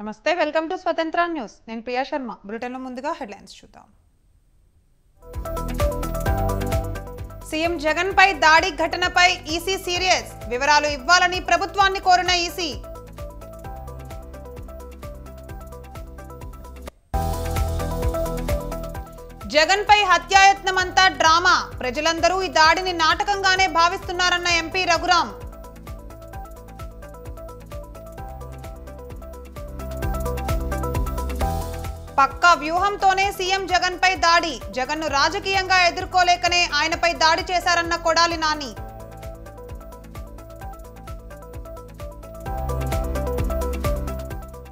నమస్తే welcome to స్వతంత్ర news నేను ప్రియా శర్మ బ్రిటన్లో ముందుగా హెడ్లైన్స్ చూద్దాం సీఎం జగన్ పై దాడి ఘటనపై ఈసీ సీరియస్ వివరాలు ఇవ్వాలని ప్రభుత్వాన్ని కోరిన ఈసీ జగన్ పై హత్యాయత్నం అంతా డ్రామా ప్రజలందరూ ఈ దాడిని నాటకంగానే భావిస్తున్నారన్న ఎంపీ రఘురాం పక్కా వ్యూహంతోనే సీఎం జగన్ పై దాడి జగన్ను రాజకీయంగా ఎదుర్కోలేకనే ఆయనపై దాడి చేశారన్న కొడాలి నాని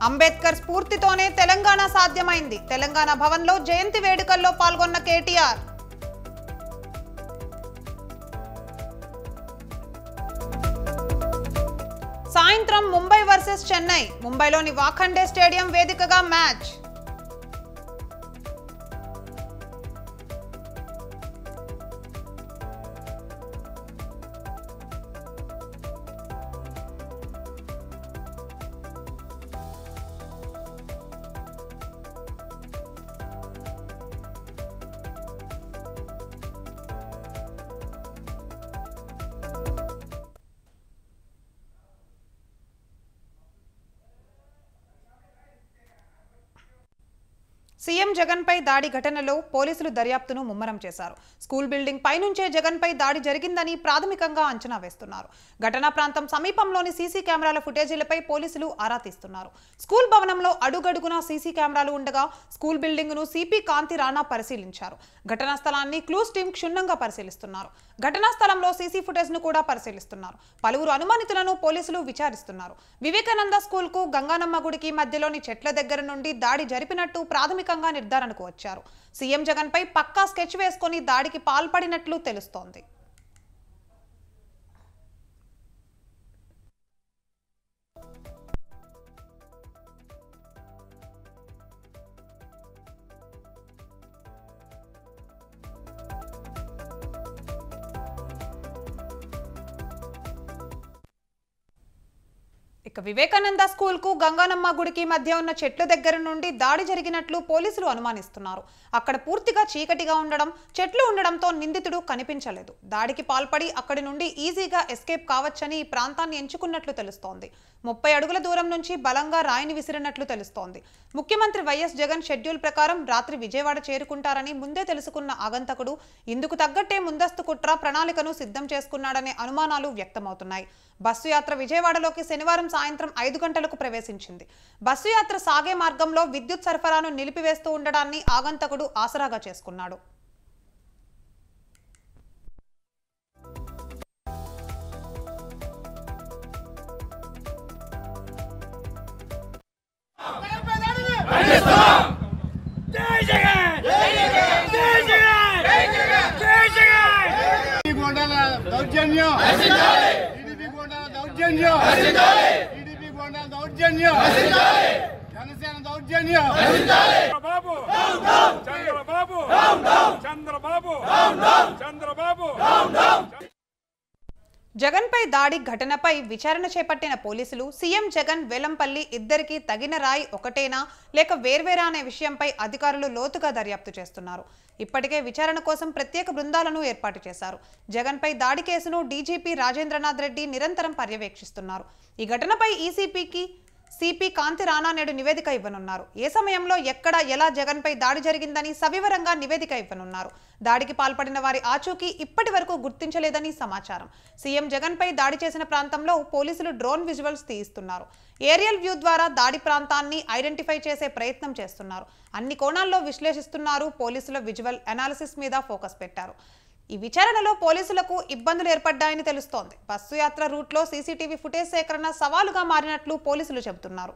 అంబేద్కర్ స్ఫూర్తితోనే తెలంగాణ సాధ్యమైంది తెలంగాణ భవన్లో జయంతి వేడుకల్లో పాల్గొన్న కేటీఆర్ సాయంత్రం ముంబై వర్సెస్ చెన్నై ముంబైలోని వాఖండే స్టేడియం వేదికగా మ్యాచ్ సీఎం జగన్ పై దాడి ఘటనలో పోలీసులు దర్యాప్తును ముమ్మరం చేశారు స్కూల్ బిల్డింగ్ పైనుంచే జగన్ పై దాడి జరిగిందని ప్రాథమికంగా అంచనా వేస్తున్నారు ఘటనా ప్రాంతం సమీపంలోని సీసీ కెమెరాల ఫుటేజీలపై పోలీసులు ఆరా తీస్తున్నారు స్కూల్ భవనంలో అడుగడుగునా సీసీ కెమెరాలు ఉండగా స్కూల్ బిల్డింగ్ ను సిపి కాంతి రాణా పరిశీలించారు ఘటనా స్థలాన్ని క్లూస్ టీం క్షుణ్ణంగా పరిశీలిస్తున్నారు ఘటనా స్థలంలో సీసీ ఫుటేజ్ ను కూడా పరిశీలిస్తున్నారు పలువురు అనుమానితులను పోలీసులు విచారిస్తున్నారు వివేకానంద స్కూల్ కు గంగానమ్మ గుడికి మధ్యలోని చెట్ల దగ్గర నుండి దాడి జరిపినట్టు ప్రాథమికంగా నిర్ధారణకు వచ్చారు సీఎం జగన్ పై పక్కా స్కెచ్ వేసుకొని దాడికి పాల్పడినట్లు తెలుస్తోంది ఇక వివేకానంద స్కూల్ కు గంగానమ్మ గుడికి మధ్య ఉన్న చెట్ల దగ్గర నుండి దాడి జరిగినట్లు పోలీసులు అనుమానిస్తున్నారు అక్కడ పూర్తిగా చీకటిగా ఉండడం చెట్లు ఉండడంతో నిందితుడు కనిపించలేదు దాడికి పాల్పడి అక్కడి నుండి ఈజీగా ఎస్కేప్ కావచ్చని ఈ ప్రాంతాన్ని ఎంచుకున్నట్లు తెలుస్తోంది 30 అడుగుల దూరం నుంచి బలంగా రాయిని విసిరినట్లు తెలుస్తోంది ముఖ్యమంత్రి వైఎస్ జగన్ షెడ్యూల్ ప్రకారం రాత్రి విజయవాడ చేరుకుంటారని ముందే తెలుసుకున్న ఆగంతకుడు ఇందుకు తగ్గట్టే ముందస్తు కుట్ర ప్రణాళికను సిద్ధం చేసుకున్నాడనే అనుమానాలు వ్యక్తమవుతున్నాయి బస్సు యాత్ర విజయవాడలోకి శనివారం సాయంత్రం 5 గంటలకు ప్రవేశించింది బస్సు యాత్ర సాగే మార్గంలో విద్యుత్ సరఫరాను నిలిపివేస్తూ ఉండడాన్ని ఆగంతకుడు ఆసరాగా చేసుకున్నాడు జగన్ పై దాడి ఘటనపై విచారణ చేపట్టిన పోలీసులు సీఎం జగన్ వెలంపల్లి ఇద్దరికి తగిన రాయి ఒకటేనా లేక వేర్వేరా అనే విషయంపై అధికారులు లోతుగా దర్యాప్తు చేస్తున్నారు ఇప్పటికే విచారణ కోసం ప్రత్యేక బృందాలను ఏర్పాటు చేశారు జగన్ పై దాడి కేసును డీజీపీ రాజేంద్రనాథ్ రెడ్డి నిరంతరం పర్యవేక్షిస్తున్నారు ఈ ఘటనపై ఈసీపీకి సిపి కాంతి రాణా నేడు నివేదిక ఇవ్వనున్నారు ఏ సమయంలో ఎక్కడ ఎలా జగన్ పై దాడి జరిగిందని సవివరంగా నివేదిక ఇవ్వనున్నారు దాడికి పాల్పడిన వారి ఆచూకీ ఇప్పటి వరకు గుర్తించలేదని సమాచారం సీఎం జగన్ పై దాడి చేసిన ప్రాంతంలో పోలీసులు డ్రోన్ విజువల్స్ తీయిస్తున్నారు ఏరియల్ వ్యూ ద్వారా దాడి ప్రాంతాన్ని ఐడెంటిఫై చేసే ప్రయత్నం చేస్తున్నారు అన్ని కోణాల్లో విశ్లేషిస్తున్నారు పోలీసుల విజువల్ అనాలిసిస్ మీద ఫోకస్ పెట్టారు ఈ విచారణలో పోలీసులకు ఇబ్బందులు ఏర్పడ్డాయని తెలుస్తోంది బస్సు యాత్ర రూట్లో సీసీటీవీ ఫుటేజ్ సేకరణ సవాలుగా మారినట్లు పోలీసులు చెబుతున్నారు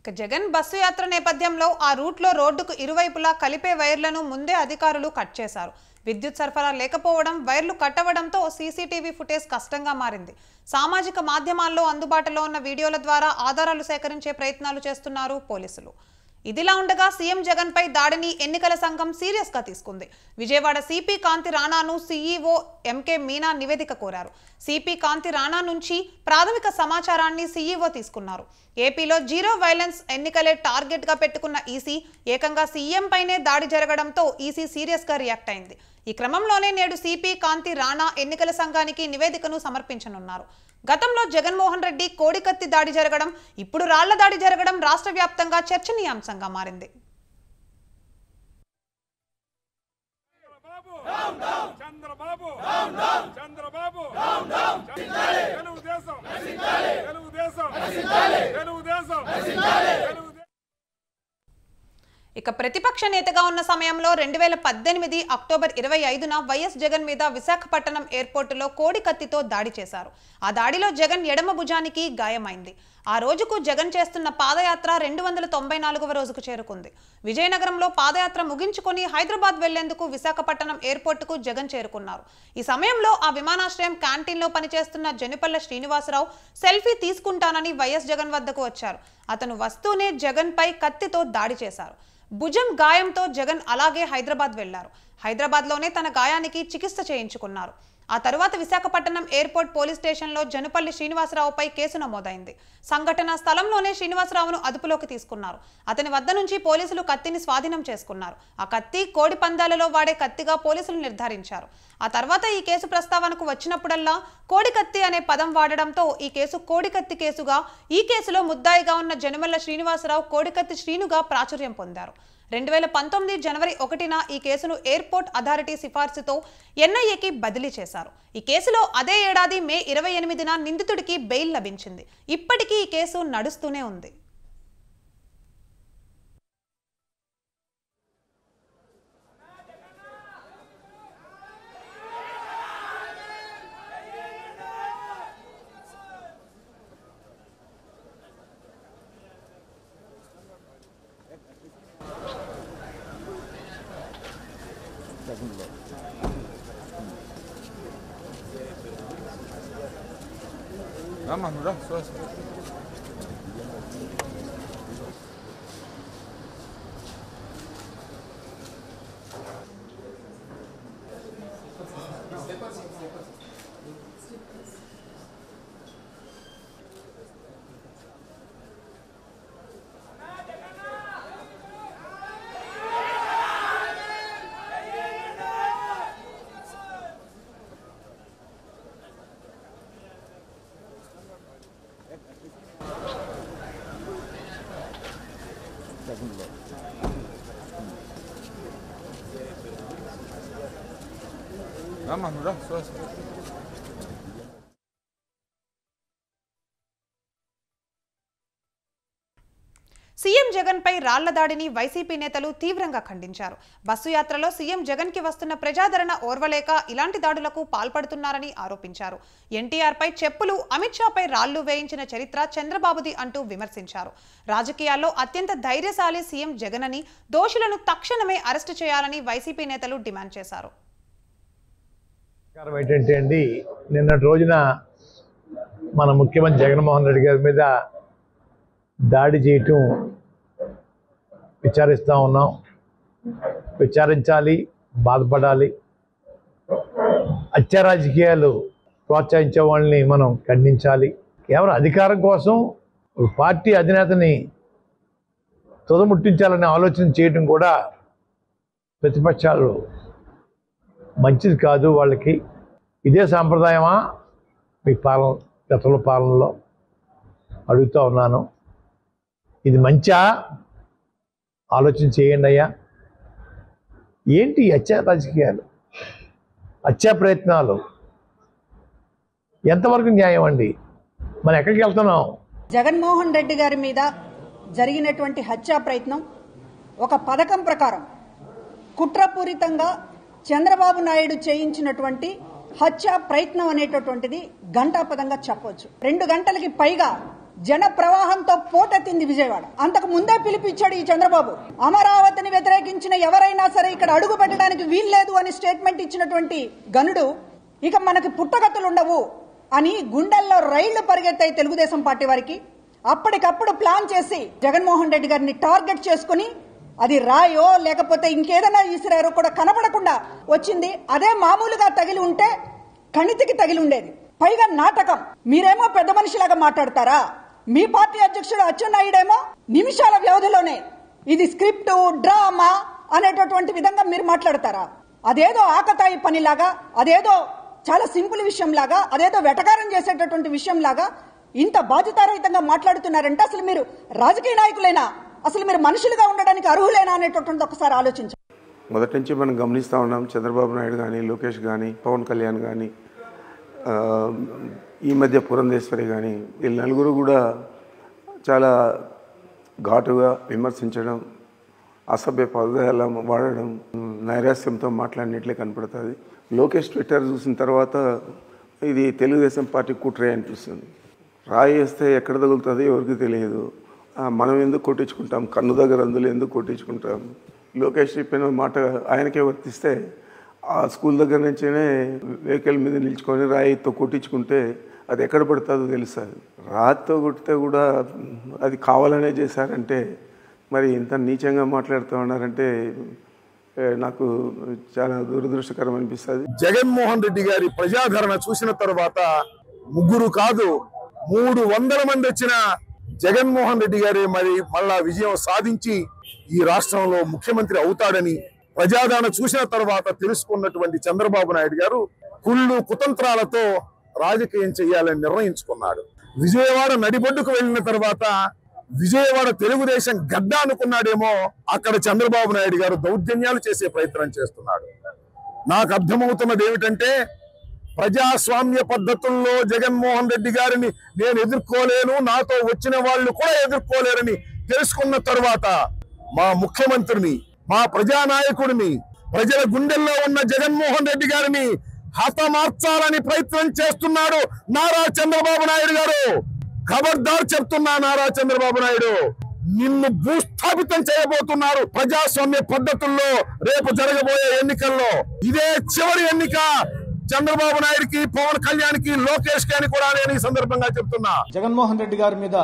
ఇక జగన్ బస్సు యాత్ర నేపథ్యంలో ఆ రూట్లో రోడ్డుకు ఇరువైపులా కలిపే వైర్లను ముందే అధికారులు కట్ చేశారు. విద్యుత్ సరఫరా లేకపోవడం, వైర్లు కట్ అవ్వడంతో సీసీటీవీ ఫుటేజ్ కష్టంగా మారింది. సామాజిక మాధ్యమాల్లో అందుబాటులో ఉన్న వీడియోల ద్వారా ఆధారాలు సేకరించే ప్రయత్నాలు చేస్తున్నారు పోలీసులు. ఇదిలా ఉండగా సీఎం జగన్ పై దాడిని ఎన్నికల సంఘం సీరియస్ గా తీసుకుంది. విజయవాడ సిపి కాంతి రాణాను సీఈఓ ఎంకే మీనా నివేదిక కోరారు. సిపి కాంతి రాణా నుంచి ప్రాథమిక సమాచారాన్ని సీఈఓ తీసుకున్నారు. ఏపీలో జీరో వైలెన్స్ ఎన్నికలే టార్గెట్ గా పెట్టుకున్న ఈసీ ఏకంగా సీఎం పైనే దాడి జరగడంతో ఈసీ సీరియస్ గా రియాక్ట్ అయింది. ఈ క్రమంలోనే నేడు సిపి కాంతి రాణా ఎన్నికల సంఘానికి నివేదికను సమర్పించనున్నారు. గతంలో జగన్మోహన్ రెడ్డి కోడికత్తి దాడి జరగడం, ఇప్పుడు రాళ్ల దాడి జరగడం రాష్ట్ర వ్యాప్తంగా చర్చనీయాంశంగా మారింది. ఇక ప్రతిపక్ష నేతగా ఉన్న సమయంలో 2018 అక్టోబర్ 25న వైఎస్ జగన్ మీద విశాఖపట్నం ఎయిర్పోర్టులో కోడికత్తితో దాడి చేశారు. ఆ దాడిలో జగన్ ఎడమ భుజానికి గాయమైంది. ఆ రోజుకు జగన్ చేస్తున్న పాదయాత్ర 294వ రోజుకు చేరుకుంది. విజయనగరంలో పాదయాత్ర ముగించుకొని హైదరాబాద్ వెళ్లేందుకు విశాఖపట్నం ఎయిర్పోర్టుకు జగన్ చేరుకున్నారు. ఈ సమయంలో ఆ విమానాశ్రయం క్యాంటీన్లో పనిచేస్తున్న జనిపల్ల శ్రీనివాసరావు సెల్ఫీ తీసుకుంటానని వైఎస్ జగన్ వద్దకు వచ్చారు. అతను వస్తూనే జగన్ పై కత్తితో దాడి చేశారు. భుజం గాయంతో జగన్ అలాగే హైదరాబాద్ వెళ్లారు. హైదరాబాద్లోనే తన గాయానికి చికిత్స చేయించుకున్నారు. ఆ తరువాత విశాఖపట్నం ఎయిర్పోర్ట్ పోలీస్ స్టేషన్లో జనుపల్లి శ్రీనివాసరావుపై కేసు నమోదైంది. సంఘటన స్థలంలోనే శ్రీనివాసరావును అదుపులోకి తీసుకున్నారు. అతని వద్ద నుంచి పోలీసులు కత్తిని స్వాధీనం చేసుకున్నారు. ఆ కత్తి కోడి పందాలలో వాడే కత్తిగా పోలీసులు నిర్ధారించారు. ఆ తర్వాత ఈ కేసు ప్రస్తావనకు వచ్చినప్పుడల్లా కోడికత్తి అనే పదం వాడడంతో ఈ కేసు కోడికత్తి కేసుగా, ఈ కేసులో ముద్దాయిగా ఉన్న జనుమల్ల శ్రీనివాసరావు కోడికత్తి శ్రీనుగా ప్రాచుర్యం పొందారు. 2019 జనవరి 1న ఈ కేసును ఎయిర్పోర్ట్ అథారిటీ సిఫార్సుతో ఎన్ఐఏకి బదిలీ చేశారు. ఈ కేసులో అదే ఏడాది మే 28న నిందితుడికి బెయిల్ లభించింది. ఇప్పటికీ ఈ కేసు నడుస్తూనే ఉంది. Vamos, no, suave. Vamos, no, suave. CM Jagan పై రాళ్ల దాడిని వైసీపీ నేతలు తీవ్రంగా ఖండించారు. బస్సు యాత్రలో సీఎం జగన్ కి వస్తున్న ప్రజాదరణ ఓర్వలేక ఇలాంటి దాడులకు పాల్పడుతున్నారని ఆరోపించారు. ఎన్టీఆర్ పై చెప్పులు, అమిత్ షా పై రాళ్లు వేయించిన చరిత్ర చంద్రబాబుది అంటూ విమర్శించారు. రాజకీయాల్లో అత్యంత ధైర్యశాలి సీఎం జగన్ అని, దోషులను తక్షణమే అరెస్టు చేయాలని వైసీపీ నేతలు డిమాండ్ చేశారు. ఏంటంటే అండి, నిన్నటి రోజున మన ముఖ్యమంత్రి జగన్మోహన్ రెడ్డి గారి మీద దాడి చేయటం విచారిస్తూ ఉన్నాం. విచారించాలి, బాధపడాలి. హత్య రాజకీయాలు ప్రోత్సహించే వాళ్ళని మనం ఖండించాలి. కేవలం అధికారం కోసం పార్టీ అధినేతని తుదముట్టించాలనే ఆలోచన చేయడం కూడా ప్రతిపక్షాలు మంచిది కాదు. వాళ్ళకి ఇదే సాంప్రదాయమా మీ గతంలో పాలనలో అడుగుతూ ఉన్నాను. ఇది మంచా? ఆలోచన చేయండి అయ్యా. ఏంటి హత్యా రాజకీయాలు, హత్యా ప్రయత్నాలు ఎంతవరకు న్యాయం అండి? మనం ఎక్కడికి వెళ్తున్నాం? జగన్మోహన్ రెడ్డి గారి మీద జరిగినటువంటి హత్యా ప్రయత్నం ఒక పథకం ప్రకారం కుట్రపూరితంగా చంద్రబాబు నాయుడు చేయించినటువంటి హత్యా ప్రయత్నం అనేటటువంటిది ఘంటాపదంగా చెప్పవచ్చు. 2 గంటలకి పైగా జన ప్రవాహంతో పోటెత్తింది విజయవాడ. అంతకు ముందే పిలిపించాడు ఈ చంద్రబాబు. అమరావతిని వ్యతిరేకించిన ఎవరైనా సరే ఇక్కడ అడుగు పెట్టడానికి వీల్లేదు అని స్టేట్మెంట్ ఇచ్చినటువంటి గనుడు ఇక మనకి పుట్టగతులు ఉండవు అని గుండెల్లో రైళ్లు పరిగెత్తాయి తెలుగుదేశం పార్టీ వారికి. అప్పటికప్పుడు ప్లాన్ చేసి జగన్మోహన్ రెడ్డి గారిని టార్గెట్ చేసుకుని అది రాయో లేకపోతే ఇంకేదైనా ఈసిరారో కూడా కనబడకుండా వచ్చింది. అదే మామూలుగా తగిలి ఉంటే కణితికి తగిలి ఉండేది. పైగా నాటకం. మీరేమో పెద్ద మనిషిలాగా మాట్లాడతారా? మీ పార్టీ అధ్యక్షుడు అచ్చెన్నాయుడేమో నిమిషాల వ్యవధిలోనే ఇది స్క్రిప్ట్ డ్రామా అనేటటువంటి విధంగా మీరు మాట్లాడతారా? అదేదో ఆకతాయి పనిలాగా, అదేదో చాలా సింపుల్ విషయం లాగా, అదేదో వెటకారం చేసేటటువంటి విషయం లాగా ఇంత బాధ్యతారహితంగా మాట్లాడుతున్నారంటే అసలు మీరు రాజకీయ నాయకులేనా? అసలు మీరు మనుషులుగా ఉండడానికి అర్హులేనా అనేటటువంటి ఒకసారి ఆలోచించండి. మొదటి నుంచి మనం గమనిస్తూ ఉన్నాం. చంద్రబాబు నాయుడు కానీ, లోకేష్ కానీ, పవన్ కళ్యాణ్ కానీ, ఈ మధ్య పురంధేశ్వరి కానీ, వీళ్ళు నలుగురు కూడా చాలా ఘాటుగా విమర్శించడం, అసభ్య పదాలు వాడడం, నైరాస్యంతో మాట్లాడినట్లే కనపడుతుంది. లోకేష్ ట్విట్టర్ చూసిన తర్వాత ఇది తెలుగుదేశం పార్టీ కుట్రే అనిపిస్తుంది. రాయి వేస్తే ఎక్కడ తగులుతుంది ఎవరికి తెలియదు. మనం ఎందుకు కొట్టించుకుంటాం? కన్ను దగ్గర అందులో ఎందుకు కొట్టించుకుంటాం? లోకేష్ చెప్పిన మాట ఆయనకే వర్తిస్తే ఆ స్కూల్ దగ్గర నుంచేనే వెహికల్ మీద నిల్చుకొని రాయితో కొట్టించుకుంటే అది ఎక్కడ పడుతుందో తెలుస్తుంది. రాయితో కొట్టితే కూడా అది కావాలనే చేశారంటే మరి ఇంత నీచంగా మాట్లాడుతూ ఉన్నారంటే నాకు చాలా దురదృష్టకరం అనిపిస్తుంది. జగన్మోహన్ రెడ్డి గారి ప్రజాదరణ చూసిన తర్వాత 3 కాదు 300 మంది వచ్చిన జగన్మోహన్ రెడ్డి గారే మరి మళ్ళా విజయం సాధించి ఈ రాష్ట్రంలో ముఖ్యమంత్రి అవుతాడని ప్రజాదరణ చూసిన తర్వాత తెలుసుకున్నటువంటి చంద్రబాబు నాయుడు గారు కుళ్ళు కుతంత్రాలతో రాజకీయం చేయాలని నిర్ణయించుకున్నాడు. విజయవాడ నడిబొడ్డుకు వెళ్ళిన తర్వాత విజయవాడ తెలుగుదేశం గడ్డ అనుకున్నాడేమో, అక్కడ చంద్రబాబు నాయుడు గారు దౌర్జన్యాలు చేసే ప్రయత్నం చేస్తున్నాడు. నాకు అర్థమవుతున్నది ఏమిటంటే ప్రజాస్వామ్య పద్ధతుల్లో జగన్మోహన్ రెడ్డి గారిని నేను ఎదుర్కోలేను, నాతో వచ్చిన వాళ్ళు కూడా ఎదుర్కోలేరని తెలుసుకున్న తర్వాత మా ముఖ్యమంత్రిని, మా ప్రజానాయకుడిని, ప్రజల గుండెల్లో ఉన్న జగన్మోహన్ రెడ్డి గారిని హతమార్చాలని ప్రయత్నం చేస్తున్నాడు నారా చంద్రబాబు నాయుడు గారు. ఖబర్దార్ చెప్తున్నా నారా చంద్రబాబు నాయుడు, నిన్ను భూస్థాపితం చేయబోతున్నారు ప్రజాస్వామ్య పద్ధతుల్లో. రేపు జరగబోయే ఎన్నికల్లో ఇదే చివరి ఎన్నిక చంద్రబాబు నాయుడికి, పవన్ కళ్యాణ్కి, లోకేష్ కి అని కూడా నేను ఈ సందర్భంగా చెప్తున్నా. జగన్మోహన్ రెడ్డి గారి మీద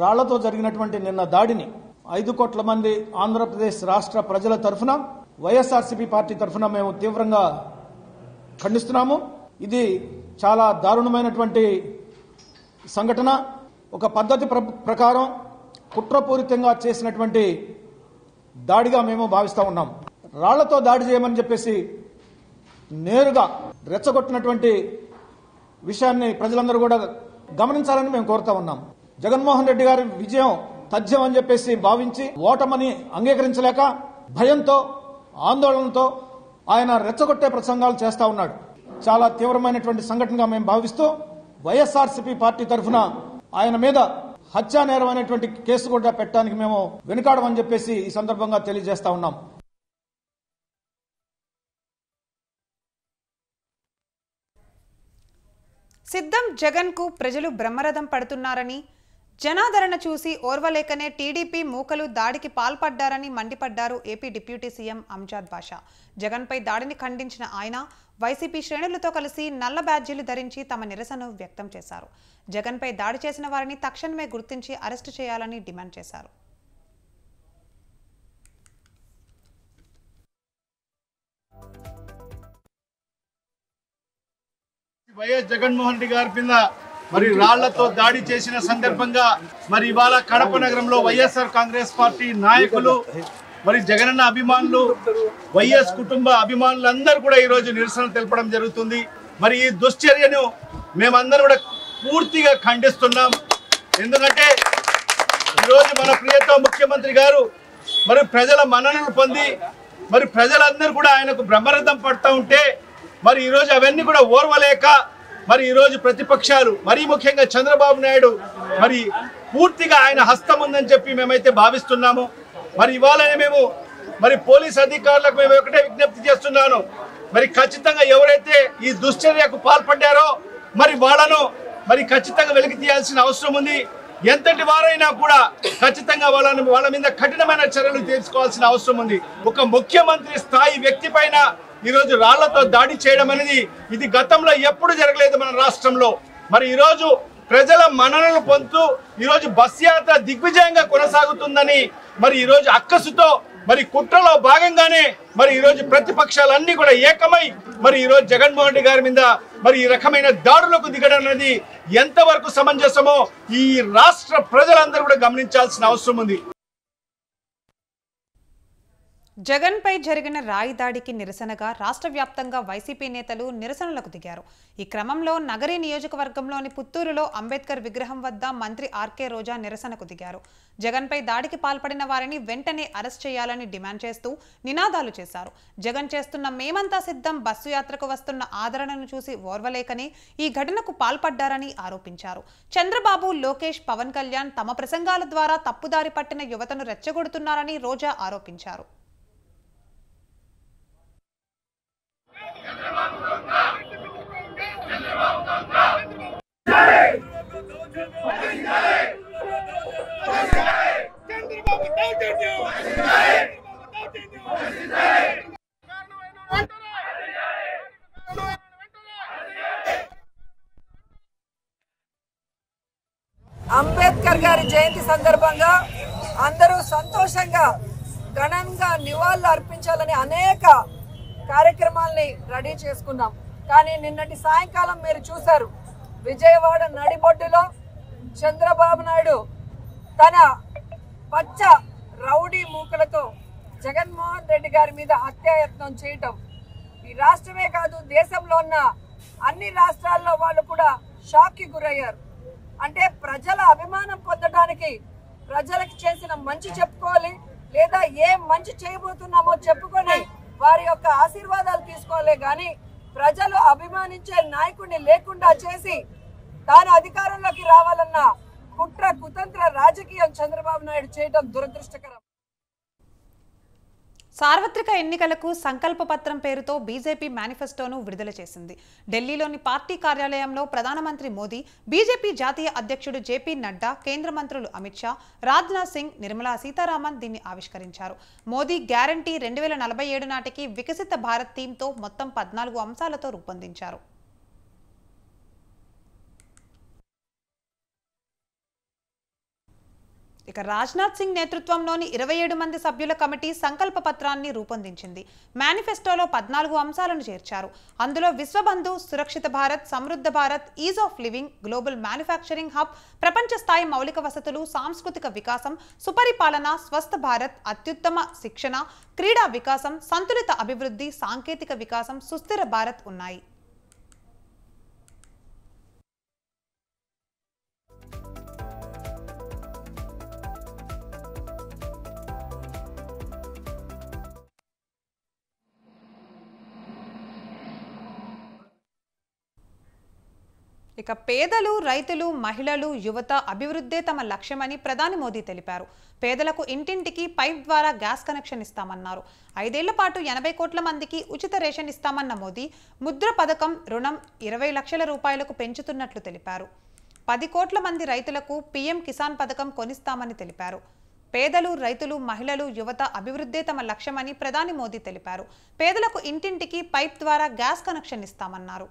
రాళ్లతో జరిగినటువంటి నిన్న దాడిని 5 కోట్ల మంది ఆంధ్రప్రదేశ్ రాష్ట్ర ప్రజల తరఫున, వైఎస్ఆర్సీపీ పార్టీ తరఫున మేము తీవ్రంగా ఖండిస్తున్నాము. ఇది చాలా దారుణమైనటువంటి సంఘటన. ఒక పద్ధతి ప్రకారం కుట్రపూరితంగా చేసినటువంటి దాడిగా మేము భావిస్తా ఉన్నాం. రాళ్లతో దాడి చేయమని చెప్పేసి నేరుగా రెచ్చగొట్టినటువంటి విషయాన్ని ప్రజలందరూ కూడా గమనించాలని మేము కోరుతా ఉన్నాం. జగన్మోహన్ రెడ్డి గారి విజయం తథ్యం అని చెప్పేసి భావించి ఓటమని అంగీకరించలేక భయంతో, ఆందోళనతో ఆయన రెచ్చగొట్టే ప్రసంగాలు చేస్తా ఉన్నాడు. చాలా తీవ్రమైనటువంటి సంఘటనగా మేము భావిస్తూ వైఎస్ఆర్సీపీ పార్టీ తరఫున ఆయన మీద హత్యా నేరం అనేటువంటి కేసు కూడా పెట్టడానికి మేము వెనుకాడమని చెప్పేసి ఈ సందర్భంగా తెలియజేస్తా ఉన్నాం. సిద్ధం జగన్ కు ప్రజలు బ్రహ్మరథం పడుతున్నారని, జనాదరణ చూసి ఓర్వలేకనే టీడీపీ మూకలు దాడికి పాల్పడ్డారని మండిపడ్డారు ఏపీ డిప్యూటీ సీఎం అంజాద్ బాషా. జగన్పై దాడిని ఖండించిన ఆయన వైసీపీ శ్రేణులతో కలిసి నల్ల బ్యాడ్జీలు ధరించి తమ నిరసన వ్యక్తం చేశారు. జగన్పై దాడి చేసిన వారిని తక్షణమే గుర్తించి అరెస్టు చేయాలని డిమాండ్ చేశారు. వైఎస్ జగన్మోహన్ రెడ్డి గారి మీద మరి రాళ్లతో దాడి చేసిన సందర్భంగా మరి ఇవాళ కడప నగరంలో వైఎస్ఆర్ కాంగ్రెస్ పార్టీ నాయకులు, మరి జగనన్న అభిమానులు, వైఎస్ కుటుంబ అభిమానులందరూ కూడా ఈరోజు నిరసన తెలపడం జరుగుతుంది. మరి ఈ దుశ్చర్యను మేమందరూ కూడా పూర్తిగా ఖండిస్తున్నాం. ఎందుకంటే ఈరోజు మన ప్రియతమ ముఖ్యమంత్రి గారు మరి ప్రజల మన్ననలు పొంది మరి ప్రజలందరూ కూడా ఆయనకు బ్రహ్మరథం పడుతూ ఉంటే మరి ఈరోజు అవన్నీ కూడా ఓర్వలేక మరి ఈరోజు ప్రతిపక్షాలు, మరీ ముఖ్యంగా చంద్రబాబు నాయుడు మరి పూర్తిగా ఆయన హస్తం ఉందని చెప్పి మేమైతే భావిస్తున్నాము. మరి ఇవాళనే మేము మరి పోలీస్ అధికారులకు మేము ఒకటే విజ్ఞప్తి చేస్తున్నాను, మరి ఖచ్చితంగా ఎవరైతే ఈ దుశ్చర్యకు పాల్పడ్డారో మరి వాళ్ళను మరి ఖచ్చితంగా వెలికి తీయాల్సిన అవసరం ఉంది. ఎంతటి వారైనా కూడా ఖచ్చితంగా వాళ్ళ మీద కఠినమైన చర్యలు తీసుకోవాల్సిన అవసరం ఉంది. ఒక ముఖ్యమంత్రి స్థాయి వ్యక్తి పైన ఈరోజు రాళ్లతో దాడి చేయడం అనేది ఇది గతంలో ఎప్పుడు జరగలేదు మన రాష్ట్రంలో. మరి ఈరోజు ప్రజల మన్ననలు పొందుతూ ఈరోజు బస్ యాత్ర దిగ్విజయంగా కొనసాగుతుందని మరి ఈరోజు అక్కసుతో మరి కుట్రలో భాగంగానే మరి ఈరోజు ప్రతిపక్షాలన్నీ కూడా ఏకమై మరి ఈరోజు జగన్మోహన్ రెడ్డి గారి మీద మరి ఈ రకమైన దాడులకు దిగడం అనేది ఎంతవరకు సమంజసమో ఈ రాష్ట్ర ప్రజలందరూ కూడా గమనించాల్సిన అవసరం ఉంది. జగన్ పై జరిగిన రాయి దాడికి నిరసనగా రాష్ట్ర వ్యాప్తంగా వైసీపీ నేతలు నిరసనలకు దిగారు. ఈ క్రమంలో నగరి నియోజకవర్గంలోని పుత్తూరులో అంబేద్కర్ విగ్రహం వద్ద మంత్రి ఆర్కే రోజా నిరసనకు దిగారు. జగన్ పై దాడికి పాల్పడిన వారిని వెంటనే అరెస్ట్ చేయాలని డిమాండ్ చేస్తూ నినాదాలు చేశారు. జగన్ చేస్తున్న మేమంతా సిద్ధం బస్సు యాత్రకు వస్తున్న ఆదరణను చూసి ఓర్వలేకనే ఈ ఘటనకు పాల్పడ్డారని ఆరోపించారు. చంద్రబాబు, లోకేష్, పవన్ కళ్యాణ్ తమ ప్రసంగాల ద్వారా తప్పుదారి పట్టిన యువతను రెచ్చగొడుతున్నారని రోజా ఆరోపించారు. అంబేద్కర్ గారి జయంతి సందర్భంగా అందరూ సంతోషంగా ఘనంగా నివాళులు అర్పించాలని అనేక కార్యక్రమాల్ని రెడీ చేసుకున్నాం. కానీ నిన్నటి సాయంకాలం మీరు చూశారు, విజయవాడ నడిబొడ్డులో చంద్రబాబు నాయుడు తన పచ్చ రౌడీ మూకలతో జగన్మోహన్ రెడ్డి గారి మీద హత్యాయత్నం చేయటం ఈ రాష్ట్రమే కాదు దేశంలో ఉన్న అన్ని రాష్ట్రాల్లో వాళ్ళు కూడా షాక్ కి గురయ్యారు. అంటే ప్రజల అభిమానం పొందడానికి ప్రజలకు చేసిన మంచి చెప్పుకోవాలి, లేదా ఏం మంచి చేయబోతున్నామో చెప్పుకొని వారి యొక్క ఆశీర్వాదాలు తీసుకోవాలి. కానీ ప్రజలు అభిమానించే నాయకుడిని లేకుండా చేసి తాను అధికారంలోకి రావాలన్న కుట్ర కుతంత్ర రాజకీయం చంద్రబాబు నాయుడు చేయడం దురదృష్టకరం. సార్వత్రిక ఎన్నికలకు సంకల్ప పత్రం పేరుతో బీజేపీ మేనిఫెస్టోను విడుదల చేసింది. ఢిల్లీలోని పార్టీ కార్యాలయంలో ప్రధానమంత్రి మోదీ, బీజేపీ జాతీయ అధ్యక్షుడు జేపీ నడ్డా, కేంద్ర మంత్రులు అమిత్ షా, రాజ్నాథ్ సింగ్, నిర్మలా సీతారామన్ దీన్ని ఆవిష్కరించారు. మోదీ గ్యారంటీ 2047 నాటికి వికసిత భారత్ థీమ్తో మొత్తం 14 అంశాలతో రూపొందించారు. ఇక రాజ్నాథ్ సింగ్ నేతృత్వంలోని 27 మంది సభ్యుల కమిటీ సంకల్ప పత్రాన్ని రూపొందించింది. మేనిఫెస్టోలో 14 అంశాలను చేర్చారు. అందులో విశ్వబంధు, సురక్షిత భారత్, సమృద్ధ Bharat, ease of living, global manufacturing hub, ప్రపంచ స్థాయి మౌలిక వసతులు, సాంస్కృతిక వికాసం, సుపరిపాలన, స్వస్థ భారత్, అత్యుత్తమ శిక్షణ, క్రీడా వికాసం, సంతులిత అభివృద్ధి, సాంకేతిక వికాసం, సుస్థిర భారత్ ఉన్నాయి. ఇక పేదలు, రైతులు, మహిళలు, యువత అభివృద్ధే తమ లక్ష్యమని ప్రధాని మోదీ తెలిపారు. పేదలకు ఇంటింటికి పైప్ ద్వారా గ్యాస్ కనెక్షన్ ఇస్తామన్నారు. 5 ఏళ్ల పాటు 80 కోట్ల మందికి ఉచిత రేషన్ ఇస్తామన్న మోదీ ముద్ర పథకం రుణం 20 లక్షల రూపాయలకు పెంచుతున్నట్లు తెలిపారు. 10 కోట్ల మంది రైతులకు పీఎం కిసాన్ పథకం కొనిస్తామని తెలిపారు. పేదలు, రైతులు, మహిళలు, యువత అభివృద్ధే తమ లక్ష్యమని ప్రధాని మోదీ తెలిపారు. పేదలకు ఇంటింటికి పైప్ ద్వారా గ్యాస్ కనెక్షన్ ఇస్తామన్నారు.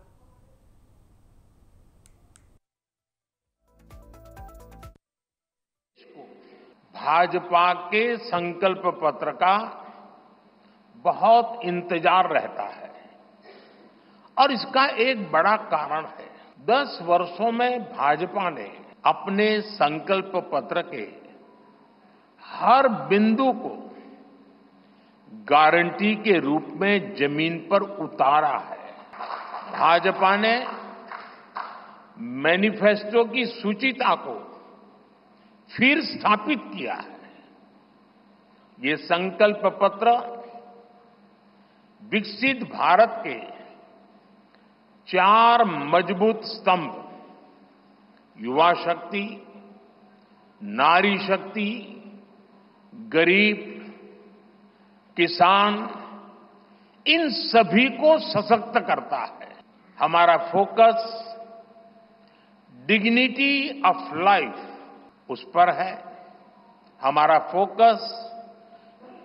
भाजपा के संकल्प पत्र का बहुत इंतजार रहता है और इसका एक बड़ा कारण है 10 वर्षों में भाजपा ने अपने संकल्प पत्र के हर बिंदु को गारंटी के रूप में जमीन पर उतारा है। भाजपा ने मैनिफेस्टो की सूचिता को फिर स्थापित किया है। ये संकल्प पत्र विकसित भारत के 4 मजबूत स्तंभ युवा शक्ति, नारी शक्ति, गरीब, किसान, इन सभी को सशक्त करता है। हमारा फोकस डिग्निटी ऑफ लाइफ, उस पर है। हमारा फोकस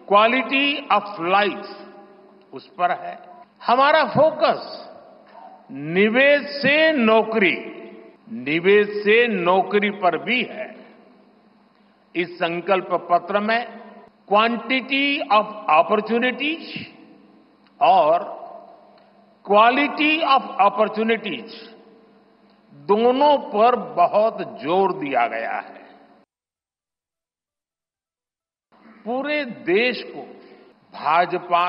क्वालिटी ऑफ लाइफ उस पर है। हमारा फोकस निवेश से नौकरी पर भी है। इस संकल्प पत्र में क्वांटिटी ऑफ अपॉर्चुनिटीज और क्वालिटी ऑफ अपॉर्चुनिटीज दोनों पर बहुत जोर दिया गया है। पूरे देश को भाजपा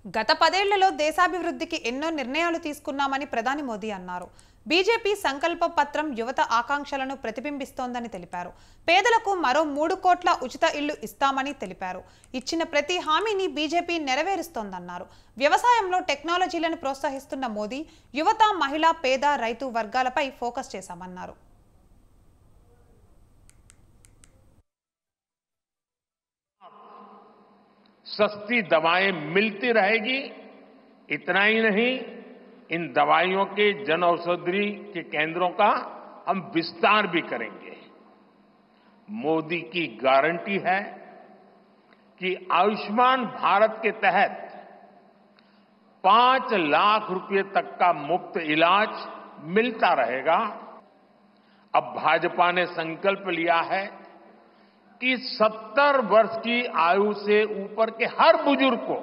గత 10 ఏళ్లలో దేశాభివృద్ధికి ఎన్నో నిర్ణయాలు తీసుకున్నామని ప్రధాని మోదీ అన్నారు. బీజేపీ సంకల్ప పత్రం యువత ఆకాంక్షలను ప్రతిబింబిస్తోందని తెలిపారు. పేదలకు మరో 3 కోట్ల ఉచిత ఇళ్లు ఇస్తామని తెలిపారు. ఇచ్చిన ప్రతి హామీని బీజేపీ నెరవేరుస్తోందన్నారు. వ్యవసాయంలో టెక్నాలజీలను ప్రోత్సహిస్తున్న మోదీ యువత, మహిళా, పేద, రైతు వర్గాలపై ఫోకస్ చేశామన్నారు. सस्ती दवाएं मिलती रहेगी, इतना ही नहीं, इन दवाइयों के जन औषधि के केंद्रों का हम विस्तार भी करेंगे। मोदी की गारंटी है कि आयुष्मान भारत के तहत 5 लाख रुपए तक का मुफ्त इलाज मिलता रहेगा। अब भाजपा ने संकल्प लिया है कि 70 वर्ष की आयु से ऊपर के हर बुजुर्ग को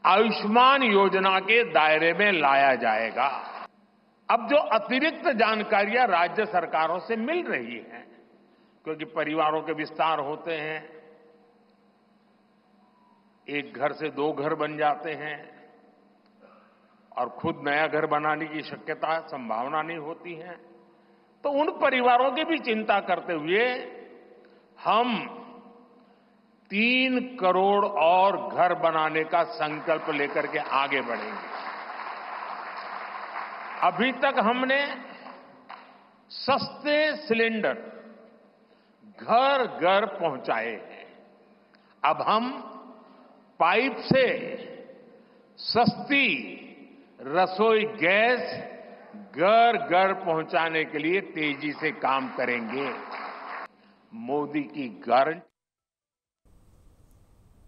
आयुष्मान योजना के दायरे में लाया जाएगा। अब जो अतिरिक्त जानकारियां राज्य सरकारों से मिल रही हैं, क्योंकि परिवारों के विस्तार होते हैं, एक घर से 2 घर बन जाते हैं और खुद नया घर बनाने की शक्यता, संभावना नहीं होती है, तो उन परिवारों की भी चिंता करते हुए हम 3 करोड़ और घर बनाने का संकल्प लेकर के आगे बढ़ेंगे। अभी तक हमने सस्ते सिलेंडर घर घर पहुंचाए हैं। अब हम पाइप से सस्ती रसोई गैस घर घर पहुंचाने के लिए तेजी से काम करेंगे। मोदी की गारंटी